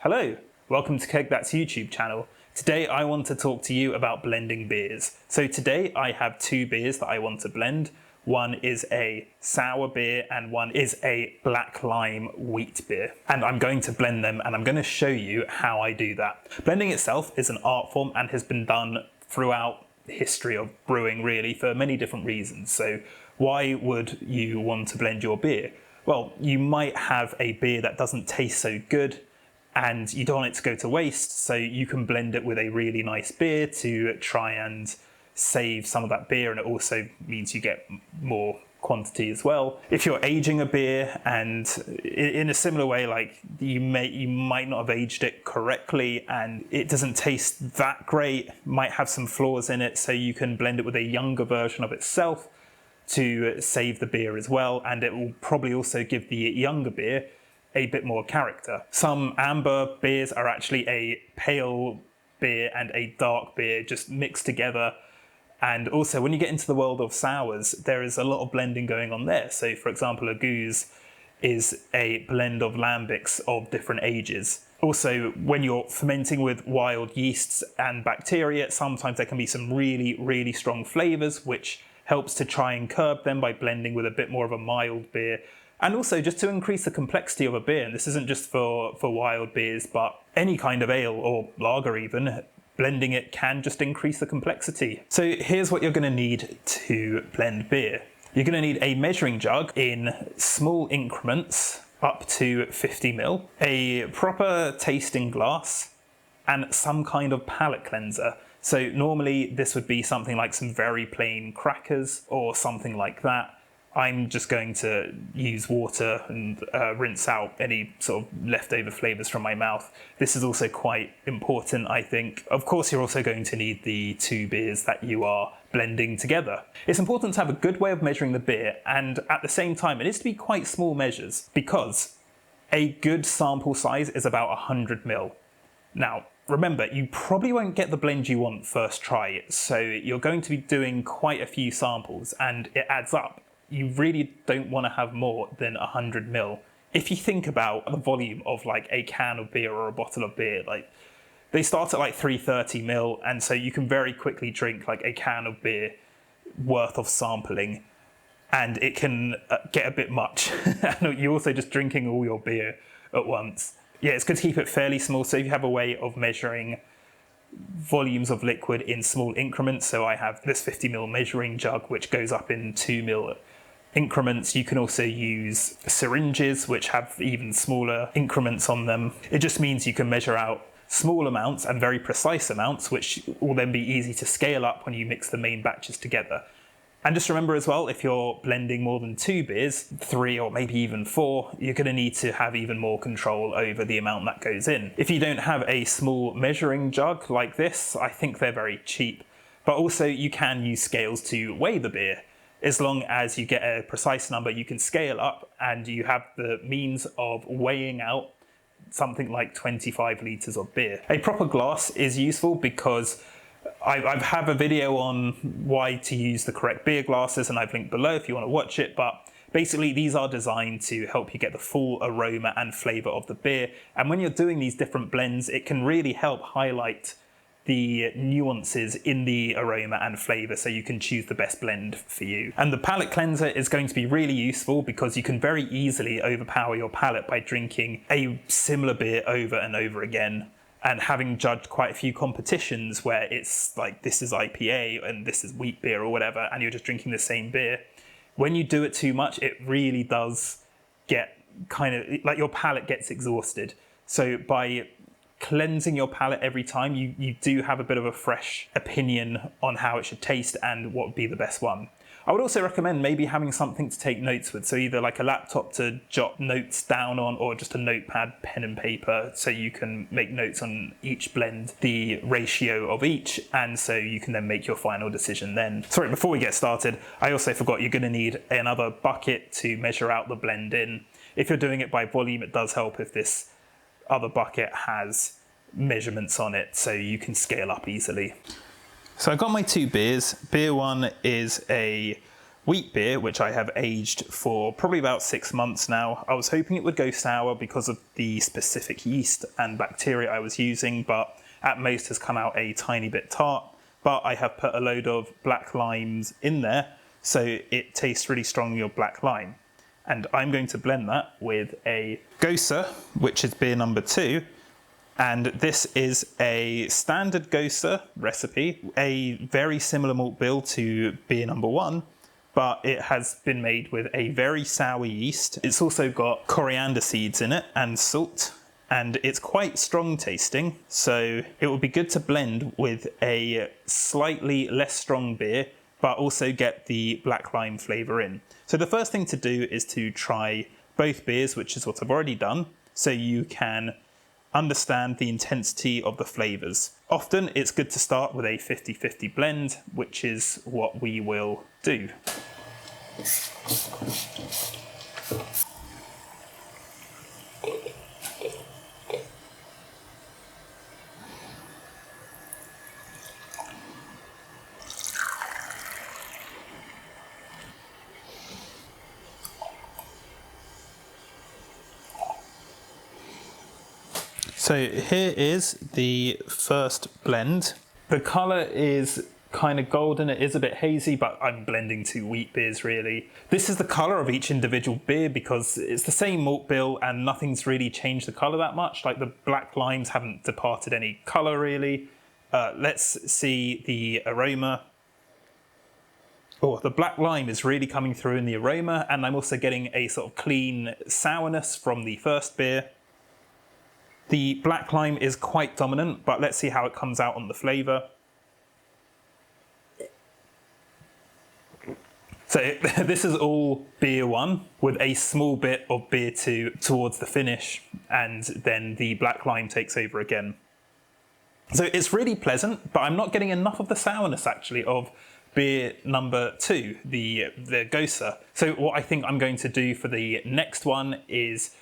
Hello, welcome to Keg That's YouTube channel. Today I want to talk to you about blending beers. So today I have two beers that I want to blend. One is a sour beer and one is a black lime wheat beer. And I'm going to blend them and I'm going to show you how I do that. Blending itself is an art form and has been done throughout the history of brewing really for many different reasons. So why would you want to blend your beer? Well, you might have a beer that doesn't taste so good and you don't want it to go to waste, so you can blend it with a really nice beer to try and save some of that beer, and it also means you get more quantity as well. If you're aging a beer and in a similar way, like you might not have aged it correctly and it doesn't taste that great, might have some flaws in it, so you can blend it with a younger version of itself to save the beer as well, and it will probably also give the younger beer a bit more character. Some amber beers are actually a pale beer and a dark beer just mixed together. And also when you get into the world of sours, there is a lot of blending going on there. So for example, a goose is a blend of lambics of different ages. Also, when you're fermenting with wild yeasts and bacteria, sometimes there can be some really, really strong flavors, which helps to try and curb them by blending with a bit more of a mild beer. And also just to increase the complexity of a beer, and this isn't just for wild beers, but any kind of ale or lager even, blending it can just increase the complexity. So here's what you're going to need to blend beer. You're going to need a measuring jug in small increments up to 50 ml, a proper tasting glass, and some kind of palate cleanser. So normally this would be something like some very plain crackers or something like that. I'm just going to use water and rinse out any sort of leftover flavors from my mouth. This is also quite important, I think. Of course, you're also going to need the two beers that you are blending together. It's important to have a good way of measuring the beer, and at the same time, it needs to be quite small measures because a good sample size is about 100 ml. Now, remember, you probably won't get the blend you want first try, so you're going to be doing quite a few samples and it adds up. You really don't want to have more than 100 ml. If you think about the volume of like a can of beer or a bottle of beer, like they start at like 330 ml, and so you can very quickly drink like a can of beer worth of sampling, and it can get a bit much. And you're also just drinking all your beer at once. Yeah, it's good to keep it fairly small, so if you have a way of measuring volumes of liquid in small increments, so I have this 50 ml measuring jug which goes up in 2 ml increments. You can also use syringes which have even smaller increments on them. It just means you can measure out small amounts and very precise amounts, which will then be easy to scale up when you mix the main batches together. And just remember as well, if you're blending more than 2 beers, 3 or maybe even 4, you're going to need to have even more control over the amount that goes in. If you don't have a small measuring jug like this, I think they're very cheap. But also you can use scales to weigh the beer. As long as you get a precise number, you can scale up and you have the means of weighing out something like 25 litres of beer. A proper glass is useful because I have a video on why to use the correct beer glasses, and I've linked below if you want to watch it, but basically these are designed to help you get the full aroma and flavour of the beer, and when you're doing these different blends it can really help highlight the nuances in the aroma and flavour so you can choose the best blend for you. And the palate cleanser is going to be really useful because you can very easily overpower your palate by drinking a similar beer over and over again. And having judged quite a few competitions where it's like this is IPA and this is wheat beer or whatever, and you're just drinking the same beer, when you do it too much, it really does get kind of like your palate gets exhausted. So by cleansing your palate every time, you do have a bit of a fresh opinion on how it should taste and what would be the best one. I would also recommend maybe having something to take notes with, so either like a laptop to jot notes down on or just a notepad, pen and paper, so you can make notes on each blend, the ratio of each, and so you can then make your final decision then. Sorry, before we get started, I also forgot you're going to need another bucket to measure out the blend in. If you're doing it by volume, it does help if this other bucket has measurements on it so you can scale up easily. So I got my two beers. Beer one is a wheat beer, which I have aged for probably about 6 months now. I was hoping it would go sour because of the specific yeast and bacteria I was using, but at most has come out a tiny bit tart. But I have put a load of black limes in there, so it tastes really strongly of black lime. And I'm going to blend that with a Gosa, which is beer number 2. And this is a standard Gosa recipe, a very similar malt bill to beer number 1, but it has been made with a very sour yeast. It's also got coriander seeds in it and salt, and it's quite strong tasting. So it would be good to blend with a slightly less strong beer, but also get the black lime flavour in. So the first thing to do is to try both beers, which is what I've already done, so you can understand the intensity of the flavours. Often it's good to start with a 50-50 blend, which is what we will do. So here is the first blend. The colour is kind of golden, it is a bit hazy, but I'm blending 2 wheat beers really. This is the colour of each individual beer because it's the same malt bill and nothing's really changed the colour that much. Like the black limes haven't departed any colour really. Let's see the aroma. Oh, the black lime is really coming through in the aroma, and I'm also getting a sort of clean sourness from the first beer. The black lime is quite dominant, but let's see how it comes out on the flavour. So this is all beer 1 with a small bit of beer 2 towards the finish, and then the black lime takes over again. So it's really pleasant, but I'm not getting enough of the sourness actually of beer number 2, the Gosa. So what I think I'm going to do for the next one is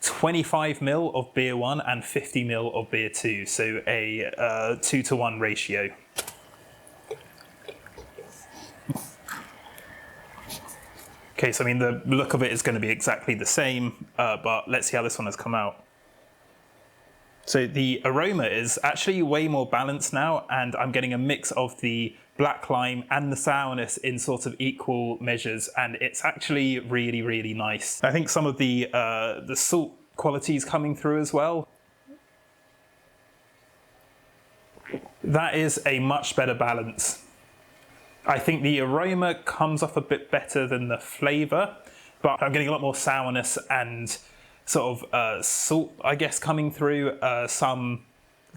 25 ml of beer 1 and 50 ml of beer 2, so a 2-to-1 ratio. Okay, so I mean the look of it is going to be exactly the same, but let's see how this one has come out. So the aroma is actually way more balanced now, and I'm getting a mix of the black lime and the sourness in sort of equal measures, and it's actually really, really nice. I think some of the salt quality is coming through as well. That is a much better balance. I think the aroma comes off a bit better than the flavour, but I'm getting a lot more sourness and sort of salt, I guess, coming through, some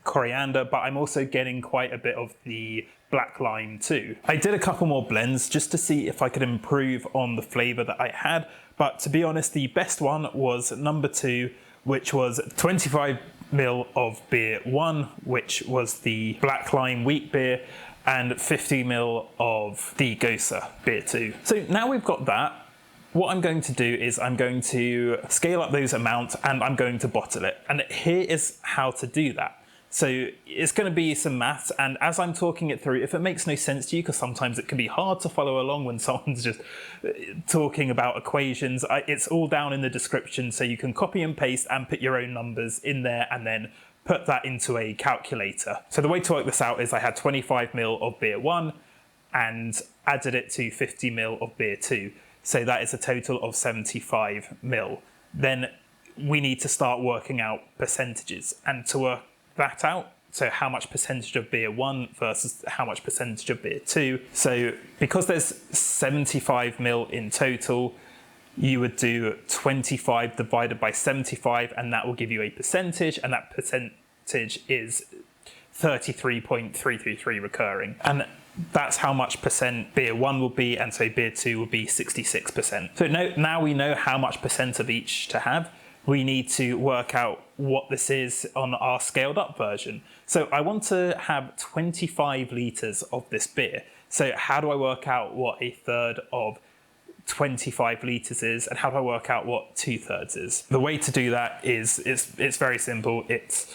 coriander, but I'm also getting quite a bit of the black lime too. I did a couple more blends just to see if I could improve on the flavour that I had, but to be honest, the best one was number 2, which was 25 ml of beer 1, which was the black lime wheat beer, and 50 ml of the Gosa beer 2. So now we've got that, what I'm going to do is I'm going to scale up those amounts and I'm going to bottle it. And here is how to do that. So it's going to be some maths, and as I'm talking it through, if it makes no sense to you, because sometimes it can be hard to follow along when someone's just talking about equations, it's all down in the description, so you can copy and paste and put your own numbers in there and then put that into a calculator. So the way to work this out is I had 25 ml of beer 1 and added it to 50 ml of beer 2. So that is a total of 75 ml. Then we need to start working out percentages, and to work that out, so how much percentage of beer 1 versus how much percentage of beer 2. So because there's 75 ml in total, you would do 25 divided by 75, and that will give you a percentage, and that percentage is 33.333 recurring. And that's how much percent beer 1 will be, and so beer 2 will be 66%. So now we know how much percent of each to have. We need to work out what this is on our scaled up version. So I want to have 25 litres of this beer. So how do I work out what a third of 25 litres is, and how do I work out what 2/3 is? The way to do that is it's very simple. It's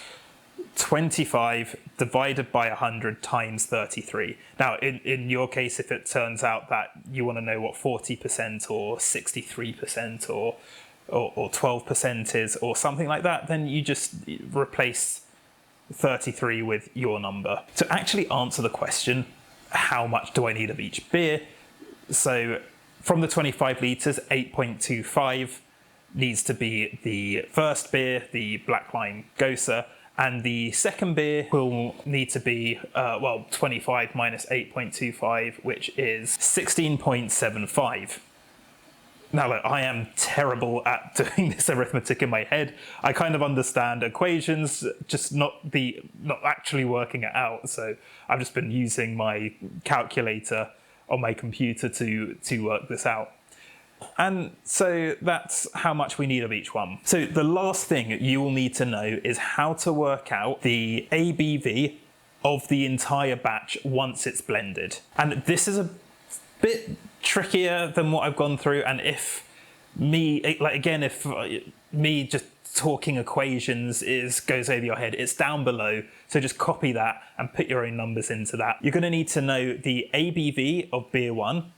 25 divided by 100 times 33. Now, in your case, if it turns out that you want to know what 40% or 63% or 12% is or something like that, then you just replace 33 with your number. To actually answer the question, how much do I need of each beer? So from the 25 litres, 8.25 needs to be the first beer, the Black Lime Gosa, and the second beer will need to be, 25 minus 8.25, which is 16.75. Now, look, I am terrible at doing this arithmetic in my head. I kind of understand equations, just not actually working it out. So I've just been using my calculator on my computer to work this out. And so that's how much we need of each one. So the last thing you will need to know is how to work out the ABV of the entire batch once it's blended. And this is a bit trickier than what I've gone through, and if me just talking equations goes over your head, it's down below, so just copy that and put your own numbers into that. You're going to need to know the ABV of beer 1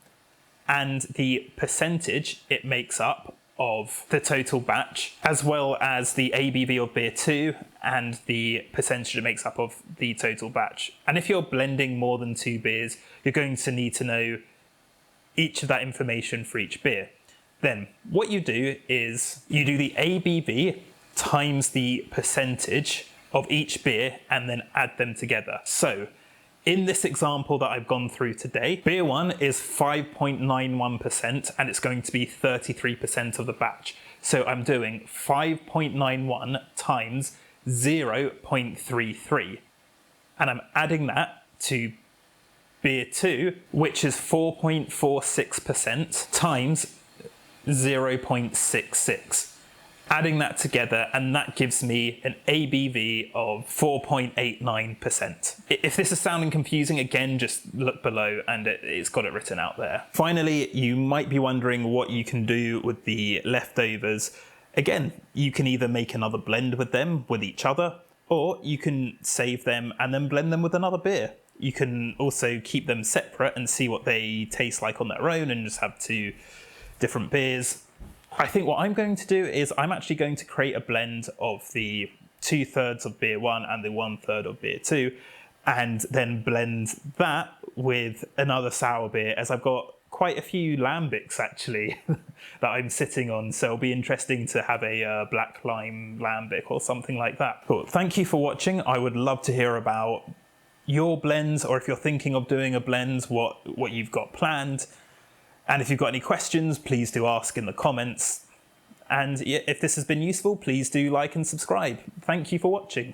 and the percentage it makes up of the total batch, as well as the ABV of beer 2 and the percentage it makes up of the total batch. And if you're blending more than 2 beers, you're going to need to know each of that information for each beer. Then what you do is you do the ABV times the percentage of each beer and then add them together. So in this example that I've gone through today, beer 1 is 5.91% and it's going to be 33% of the batch. So I'm doing 5.91 times 0.33 and I'm adding that to beer 2, which is 4.46% times 0.66. Adding that together, and that gives me an ABV of 4.89%. If this is sounding confusing, again, just look below and it's got it written out there. Finally, you might be wondering what you can do with the leftovers. Again, you can either make another blend with them, with each other, or you can save them and then blend them with another beer. You can also keep them separate and see what they taste like on their own and just have 2 different beers. I think what I'm going to do is I'm actually going to create a blend of the 2/3 of beer 1 and the 1/3 of beer 2, and then blend that with another sour beer, as I've got quite a few lambics actually that I'm sitting on, so it'll be interesting to have a black lime lambic or something like that. Cool. Thank you for watching. I would love to hear about your blends, or if you're thinking of doing a blend, what you've got planned. And if you've got any questions, please do ask in the comments. And if this has been useful, please do like and subscribe. Thank you for watching.